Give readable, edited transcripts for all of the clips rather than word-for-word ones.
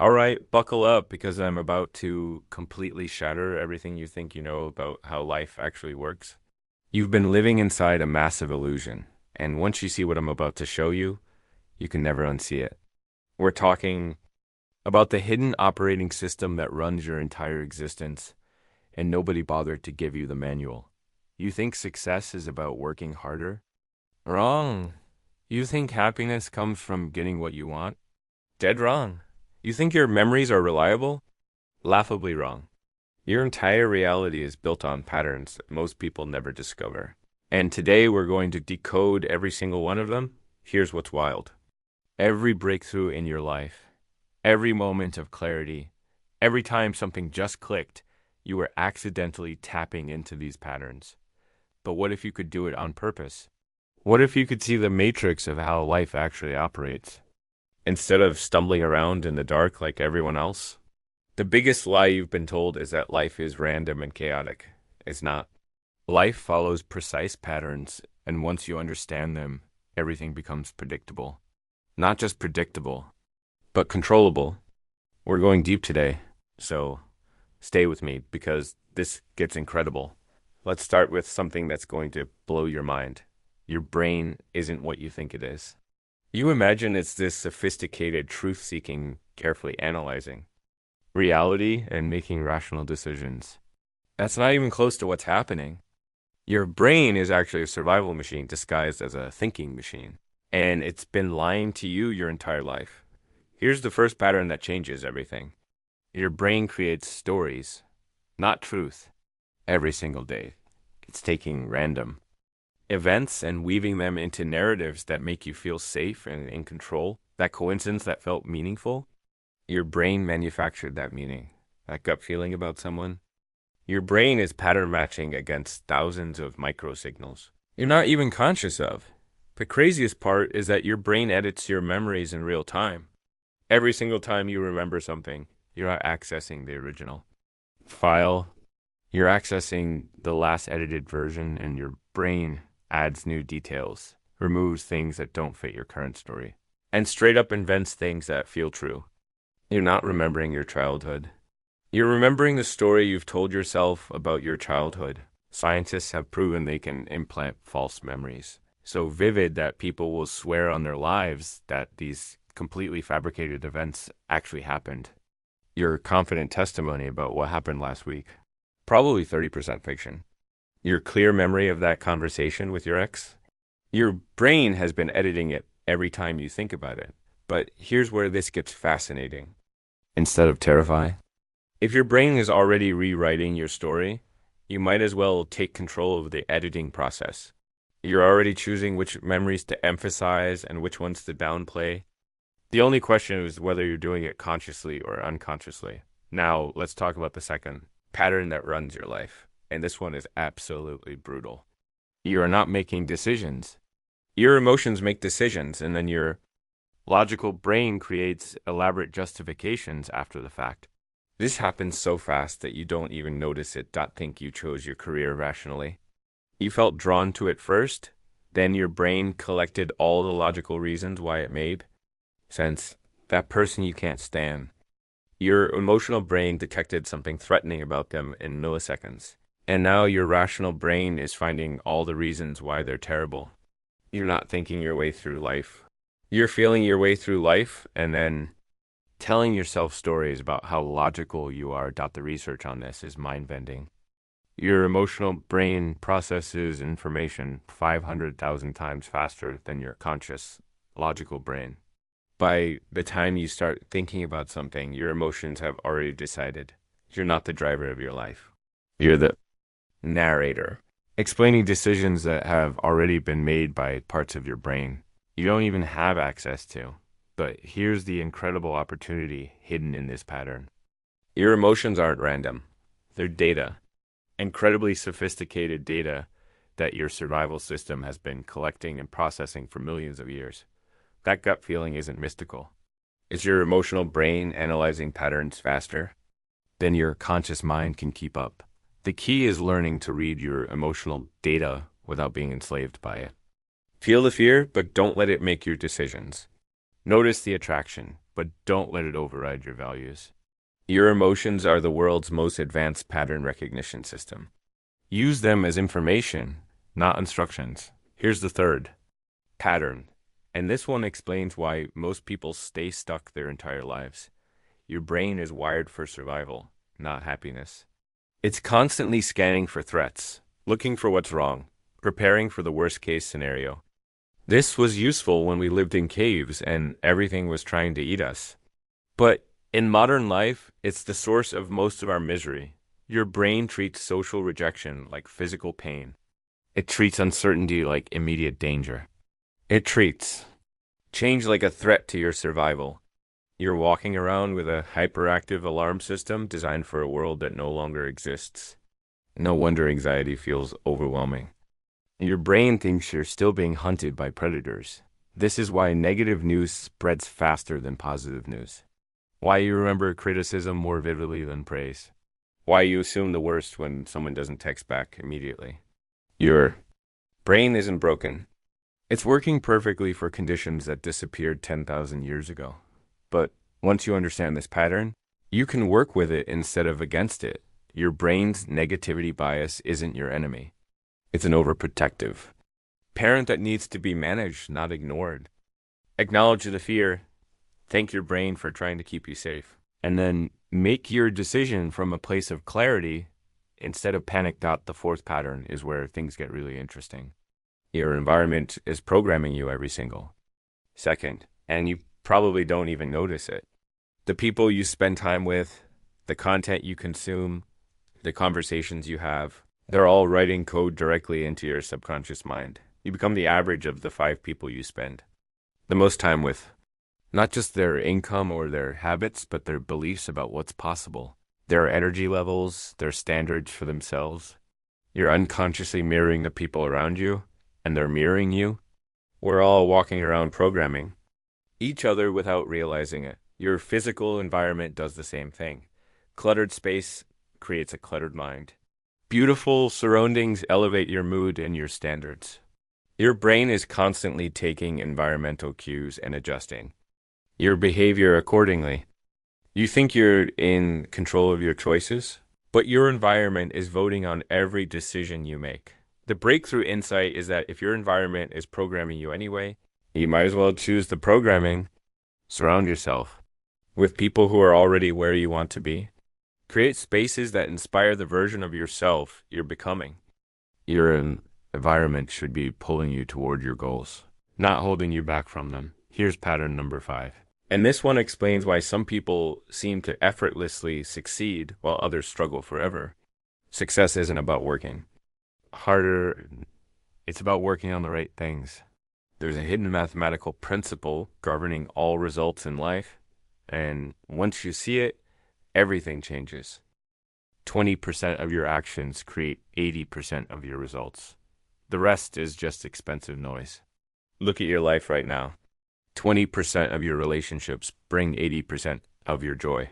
All right, buckle up because I'm about to completely shatter everything you think you know about how life actually works. You've been living inside a massive illusion, and once you see what I'm about to show you, you can never unsee it. We're talking about the hidden operating system that runs your entire existence, and nobody bothered to give you the manual. You think success is about working harder? Wrong. You think happiness comes from getting what you want? Dead wrong. You think your memories are reliable? Laughably wrong. Your entire reality is built on patterns that most people never discover. And today we're going to decode every single one of them. Here's what's wild. Every breakthrough in your life, every moment of clarity, every time something just clicked, you were accidentally tapping into these patterns. But what if you could do it on purpose? What if you could see the matrix of how life actually operates? Instead of stumbling around in the dark like everyone else? The biggest lie you've been told is that life is random and chaotic. It's not. Life follows precise patterns, and once you understand them, everything becomes predictable. Not just predictable, but controllable. We're going deep today, so stay with me because this gets incredible. Let's start with something that's going to blow your mind. Your brain isn't what you think it is. You imagine it's this sophisticated, truth-seeking, carefully analyzing reality and making rational decisions. That's not even close to what's happening. Your brain is actually a survival machine disguised as a thinking machine, and it's been lying to you your entire life. Here's the first pattern that changes everything. Your brain creates stories, not truth, every single day. It's taking random events and weaving them into narratives that make you feel safe and in control. That coincidence that felt meaningful, your brain manufactured that meaning. That gut feeling about someone. Your brain is pattern matching against thousands of micro signals you're not even conscious of. The craziest part is that your brain edits your memories in real time. Every single time you remember something, you're not accessing the original file. You're accessing the last edited version, and your brain adds new details, removes things that don't fit your current story, and straight up invents things that feel true. You're not remembering your childhood. You're remembering the story you've told yourself about your childhood. Scientists have proven they can implant false memories, so vivid that people will swear on their lives that these completely fabricated events actually happened. Your confident testimony about what happened last week, probably 30% fiction. Your clear memory of that conversation with your ex, your brain has been editing it every time you think about it. But here's where this gets fascinating. Instead of terrifying, if your brain is already rewriting your story, you might as well take control of the editing process. You're already choosing which memories to emphasize and which ones to downplay. The only question is whether you're doing it consciously or unconsciously. Now, let's talk about the second pattern that runs your life. And this one is absolutely brutal. You are not making decisions. Your emotions make decisions, and then your logical brain creates elaborate justifications after the fact. This happens so fast that you don't even notice it. Think you chose your career rationally. You felt drawn to it first, then your brain collected all the logical reasons why it made sense. That person you can't stand. Your emotional brain detected something threatening about them in milliseconds. And now your rational brain is finding all the reasons why they're terrible. You're not thinking your way through life. You're feeling your way through life and then telling yourself stories about how logical you are. The research on this is mind-bending. Your emotional brain processes information 500,000 times faster than your conscious, logical brain. By the time you start thinking about something, your emotions have already decided. You're not the driver of your life. You're the narrator, explaining decisions that have already been made by parts of your brain you don't even have access to. But here's the incredible opportunity hidden in this pattern. Your emotions aren't random. They're data. Incredibly sophisticated data that your survival system has been collecting and processing for millions of years. That gut feeling isn't mystical. It's your emotional brain analyzing patterns faster than your conscious mind can keep up. The key is learning to read your emotional data without being enslaved by it. Feel the fear, but don't let it make your decisions. Notice the attraction. but don't let it override your values. Your emotions are the world's most advanced pattern recognition system. Use them as information, not instructions. Here's the third pattern. And this one explains why most people stay stuck their entire lives. Your brain is wired for survival, not happiness. It's constantly scanning for threats, looking for what's wrong, preparing for the worst case scenario. This was useful when we lived in caves and everything was trying to eat us. But in modern life, it's the source of most of our misery. Your brain treats social rejection like physical pain. It treats uncertainty like immediate danger. It treats change like a threat to your survival. You're walking around with a hyperactive alarm system designed for a world that no longer exists. No wonder anxiety feels overwhelming. Your brain thinks you're still being hunted by predators. This is why negative news spreads faster than positive news. Why you remember criticism more vividly than praise. Why you assume the worst when someone doesn't text back immediately. Your brain isn't broken. It's working perfectly for conditions that disappeared 10,000 years ago. But once you understand this pattern, you can work with it instead of against it. Your brain's negativity bias isn't your enemy. It's an overprotective parent that needs to be managed, not ignored. Acknowledge the fear. Thank your brain for trying to keep you safe. And then make your decision from a place of clarity instead of panic. The fourth pattern is where things get really interesting. Your environment is programming you every single second, and you probably don't even notice it. The people you spend time with, the content you consume, the conversations you have, they're all writing code directly into your subconscious mind. You become the average of the 5 people you spend the most time with. Not just their income or their habits, but their beliefs about what's possible. Their energy levels, their standards for themselves. You're unconsciously mirroring the people around you, and they're mirroring you. We're all walking around programming each other without realizing it. Your physical environment does the same thing. Cluttered space creates a cluttered mind. Beautiful surroundings elevate your mood and your standards. Your brain is constantly taking environmental cues and adjusting your behavior accordingly. You think you're in control of your choices, but your environment is voting on every decision you make. The breakthrough insight is that if your environment is programming you anyway, you might as well choose the programming. Surround yourself with people who are already where you want to be. Create spaces that inspire the version of yourself you're becoming. Your environment should be pulling you toward your goals, not holding you back from them. Here's pattern number 5. And this one explains why some people seem to effortlessly succeed while others struggle forever. Success isn't about working harder. It's about working on the right things. There's a hidden mathematical principle governing all results in life. And once you see it, everything changes. 20% of your actions create 80% of your results. The rest is just expensive noise. Look at your life right now. 20% of your relationships bring 80% of your joy.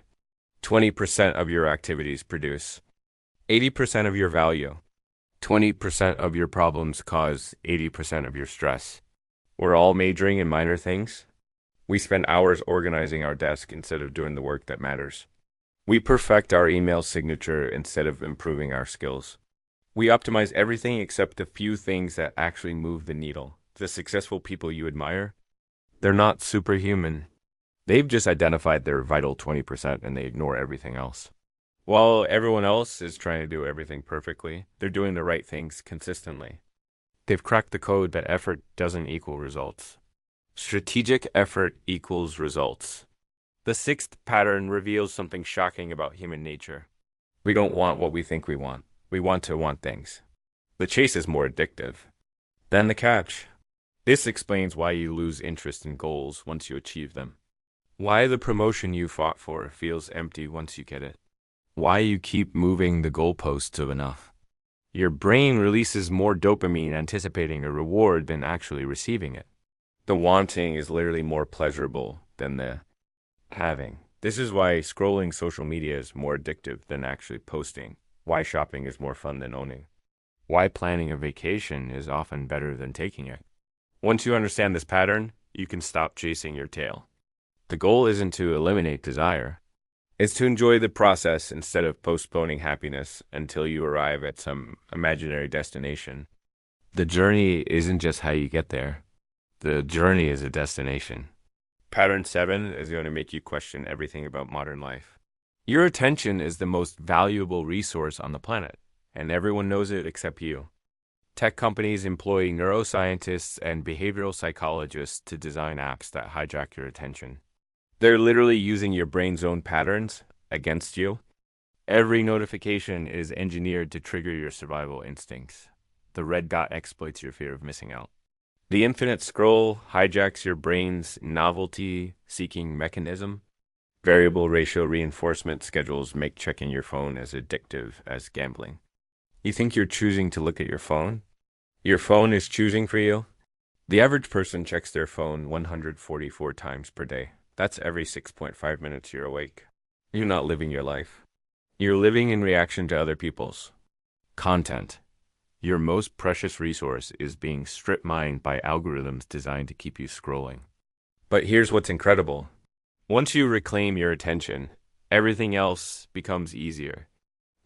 20% of your activities produce 80% of your value. 20% of your problems cause 80% of your stress. We're all majoring in minor things. We spend hours organizing our desk instead of doing the work that matters. We perfect our email signature instead of improving our skills. We optimize everything except the few things that actually move the needle. The successful people you admire, they're not superhuman. They've just identified their vital 20% and they ignore everything else. While everyone else is trying to do everything perfectly, they're doing the right things consistently. They've cracked the code that effort doesn't equal results. Strategic effort equals results. The 6th pattern reveals something shocking about human nature. We don't want what we think we want. We want to want things. The chase is more addictive than the catch. This explains why you lose interest in goals once you achieve them. Why the promotion you fought for feels empty once you get it. Why you keep moving the goalposts of enough. Your brain releases more dopamine anticipating a reward than actually receiving it. The wanting is literally more pleasurable than the having. This is why scrolling social media is more addictive than actually posting. Why shopping is more fun than owning. Why planning a vacation is often better than taking it. Once you understand this pattern, you can stop chasing your tail. The goal isn't to eliminate desire. It's to enjoy the process instead of postponing happiness until you arrive at some imaginary destination. The journey isn't just how you get there. The journey is a destination. Pattern 7 is going to make you question everything about modern life. Your attention is the most valuable resource on the planet, and everyone knows it except you. Tech companies employ neuroscientists and behavioral psychologists to design apps that hijack your attention. They're literally using your brain's own patterns against you. Every notification is engineered to trigger your survival instincts. The red dot exploits your fear of missing out. The infinite scroll hijacks your brain's novelty-seeking mechanism. Variable ratio reinforcement schedules make checking your phone as addictive as gambling. You think you're choosing to look at your phone? Your phone is choosing for you? The average person checks their phone 144 times per day. That's every 6.5 minutes you're awake. You're not living your life. You're living in reaction to other people's content. Your most precious resource is being strip mined by algorithms designed to keep you scrolling. But here's what's incredible. Once you reclaim your attention, everything else becomes easier.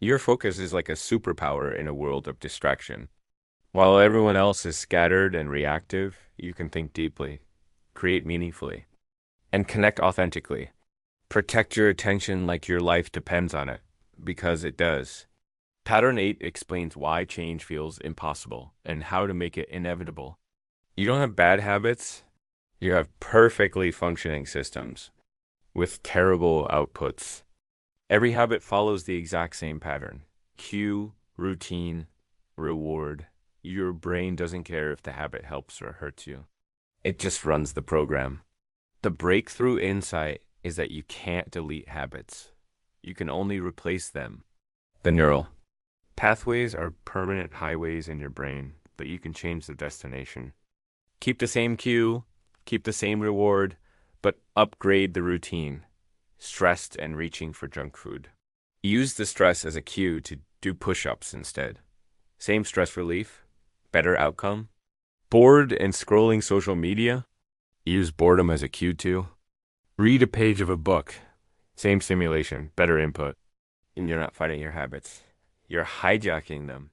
Your focus is like a superpower in a world of distraction. While everyone else is scattered and reactive, you can think deeply, create meaningfully, and connect authentically. Protect your attention like your life depends on it, because it does. Pattern 8 explains why change feels impossible and how to make it inevitable. You don't have bad habits, you have perfectly functioning systems with terrible outputs. Every habit follows the exact same pattern. Cue, routine, reward. Your brain doesn't care if the habit helps or hurts you. It just runs the program. The breakthrough insight is that you can't delete habits. You can only replace them. The neural pathways are permanent highways in your brain, but you can change the destination. Keep the same cue, keep the same reward, but upgrade the routine. Stressed and reaching for junk food. Use the stress as a cue to do push-ups instead. Same stress relief, better outcome. Bored and scrolling social media? Use boredom as a cue too. Read a page of a book. Same stimulation, better input. And you're not fighting your habits. You're hijacking them.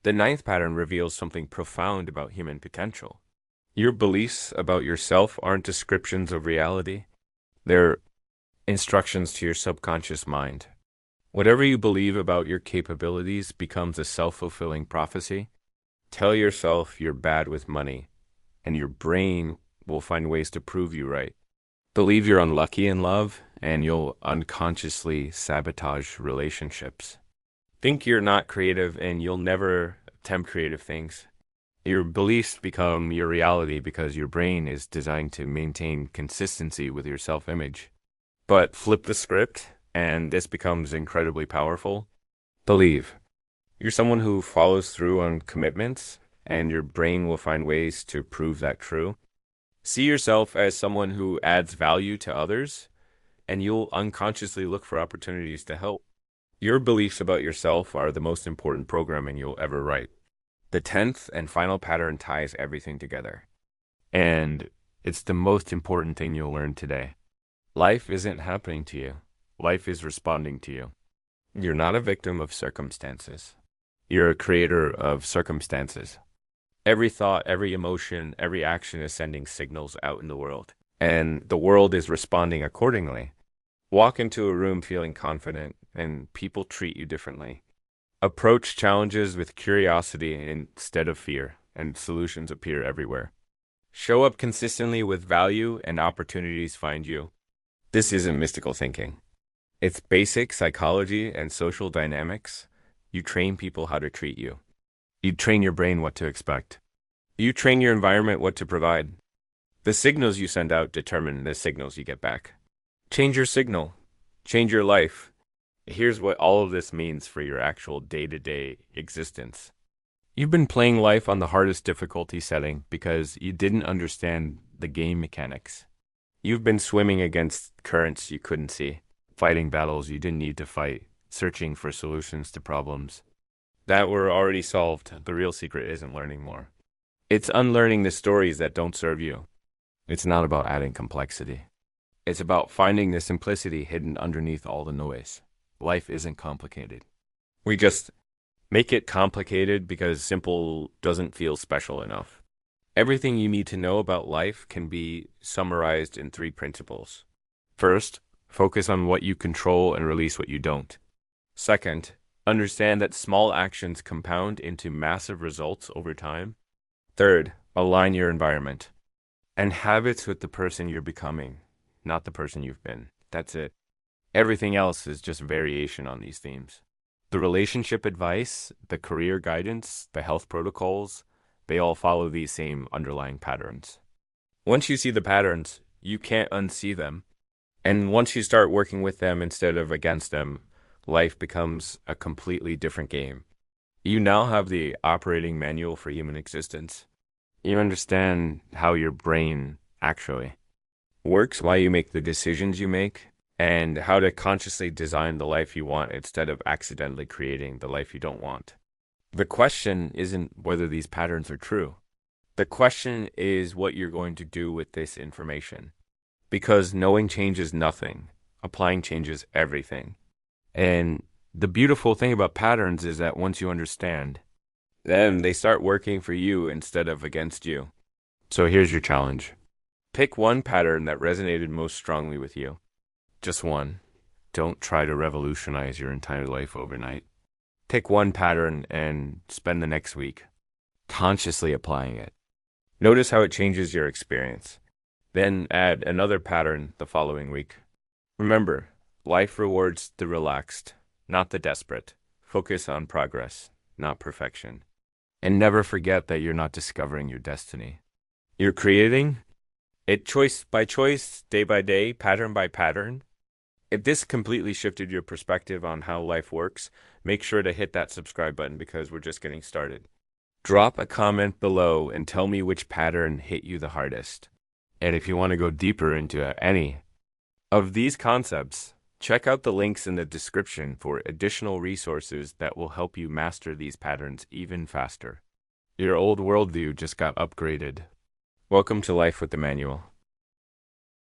The 9th pattern reveals something profound about human potential. Your beliefs about yourself aren't descriptions of reality. They're instructions to your subconscious mind. Whatever you believe about your capabilities becomes a self-fulfilling prophecy. Tell yourself you're bad with money, and your brain will find ways to prove you right. Believe you're unlucky in love, and you'll unconsciously sabotage relationships. Think you're not creative, and you'll never attempt creative things. Your beliefs become your reality because your brain is designed to maintain consistency with your self-image. But flip the script, and this becomes incredibly powerful. Believe. You're someone who follows through on commitments, and your brain will find ways to prove that true. See yourself as someone who adds value to others, and you'll unconsciously look for opportunities to help. Your beliefs about yourself are the most important programming you'll ever write. The 10th and final pattern ties everything together. And it's the most important thing you'll learn today. Life isn't happening to you. Life is responding to you. You're not a victim of circumstances. You're a creator of circumstances. Every thought, every emotion, every action is sending signals out in the world. And the world is responding accordingly. Walk into a room feeling confident, and people treat you differently. Approach challenges with curiosity instead of fear, and solutions appear everywhere. Show up consistently with value, and opportunities find you. This isn't mystical thinking. It's basic psychology and social dynamics. You train people how to treat you. You train your brain what to expect. You train your environment what to provide. The signals you send out determine the signals you get back. Change your signal. Change your life. Here's what all of this means for your actual day-to-day existence. You've been playing life on the hardest difficulty setting because you didn't understand the game mechanics. You've been swimming against currents you couldn't see, fighting battles you didn't need to fight, searching for solutions to problems that were already solved. The real secret isn't learning more. It's unlearning the stories that don't serve you. It's not about adding complexity. It's about finding the simplicity hidden underneath all the noise. Life isn't complicated. We just make it complicated because simple doesn't feel special enough. Everything you need to know about life can be summarized in three principles. First, focus on what you control and release what you don't. Second, understand that small actions compound into massive results over time. Third, align your environment and habits with the person you're becoming, not the person you've been. That's it. Everything else is just variation on these themes. The relationship advice, the career guidance, the health protocols, they all follow these same underlying patterns. Once you see the patterns, you can't unsee them. And once you start working with them instead of against them, life becomes a completely different game. You now have the operating manual for human existence. You understand how your brain actually works, why you make the decisions you make, and how to consciously design the life you want instead of accidentally creating the life you don't want. The question isn't whether these patterns are true. The question is what you're going to do with this information. Because knowing changes nothing, applying changes everything. And the beautiful thing about patterns is that once you understand, then they start working for you instead of against you. So here's your challenge. Pick one pattern that resonated most strongly with you. Just one. Don't try to revolutionize your entire life overnight. Pick one pattern and spend the next week consciously applying it. Notice how it changes your experience. Then add another pattern the following week. Remember, life rewards the relaxed, not the desperate. Focus on progress, not perfection. And never forget that you're not discovering your destiny. You're creating it choice by choice, day by day, pattern by pattern. If this completely shifted your perspective on how life works, make sure to hit that subscribe button because we're just getting started. Drop a comment below and tell me which pattern hit you the hardest. And if you want to go deeper into any of these concepts, check out the links in the description for additional resources that will help you master these patterns even faster. Your old worldview just got upgraded. Welcome to Life with the Manual.